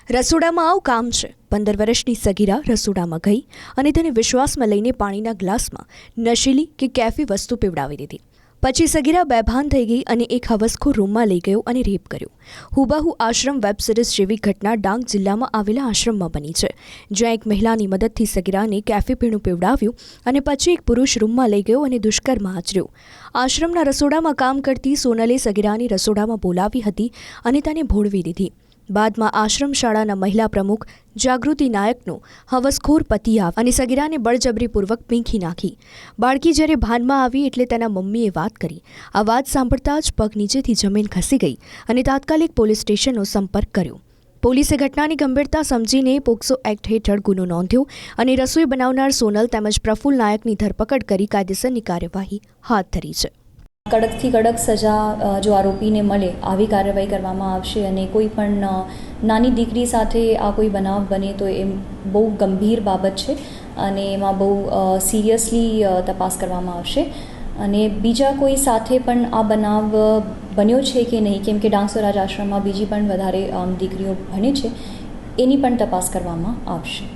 રસોડામાં આવું કામ છે। 15 વર્ષની સગીરા રસોડામાં ગઈ અને તેને વિશ્વાસમાં લઈને પાણીના ગ્લાસમાં નશીલી કે કેફી વસ્તુ પીવડાવી દીધી। પછી સગીરા બેભાન થઈ ગઈ અને એક હવસખોર રૂમમાં લઈ ગયો અને રેપ કર્યો। હુબહુ આશ્રમ વેબ સિરીઝ જેવી ઘટના ડાંગ જિલ્લામાં આવેલા આશ્રમમાં બની છે, જ્યાં એક મહિલાની મદદથી સગીરાને કેફી પીણું પીવડાવ્યું અને પછી એક પુરુષ રૂમમાં લઈ ગયો અને દુષ્કર્મ આચર્યો। આશ્રમના રસોડામાં કામ કરતી સોનલે સગીરાની રસોડામાં બોલાવી હતી અને તેને ભોળવી દીધી। બાદમાં આશ્રમ શાળાના મહિલા પ્રમુખ જાગૃતિ નાયકનો હવસખોર પતિ આવ્યો અને સગીરાને બળજબરીપૂર્વક પીંખી નાખી। બાળકી જ્યારે ભાનમાં આવી એટલે તેના મમ્મીએ વાત કરી। આ વાત સાંભળતા જ પગ નીચેથી જમીન ખસી ગઈ અને તાત્કાલિક પોલીસ સ્ટેશનનો સંપર્ક કર્યો। પોલીસે ઘટનાની ગંભીરતા સમજીને પોક્સો એક્ટ હેઠળ ગુનો નોંધ્યો અને રસોઈ બનાવનાર સોનલ તેમજ પ્રફુલ્લ નાયકની ધરપકડ કરી કાયદેસરની કાર્યવાહી હાથ ધરી છે। કડકથી કડક સજા જો આરોપીને મળે આવી કાર્યવાહી કરવામાં આવશે અને કોઈ પણ નાની દીકરી સાથે આ કોઈ બનાવ બને તો એ બહુ ગંભીર બાબત છે અને એમાં બહુ સિરિયસલી તપાસ કરવામાં આવશે અને બીજા કોઈ સાથે પણ આ બનાવ બન્યો છે કે નહીં, કેમ કે ડાંગ સ્વરાજ આશ્રમમાં બીજી પણ વધારે દીકરીઓ ભણે છે, એની પણ તપાસ કરવામાં આવશે।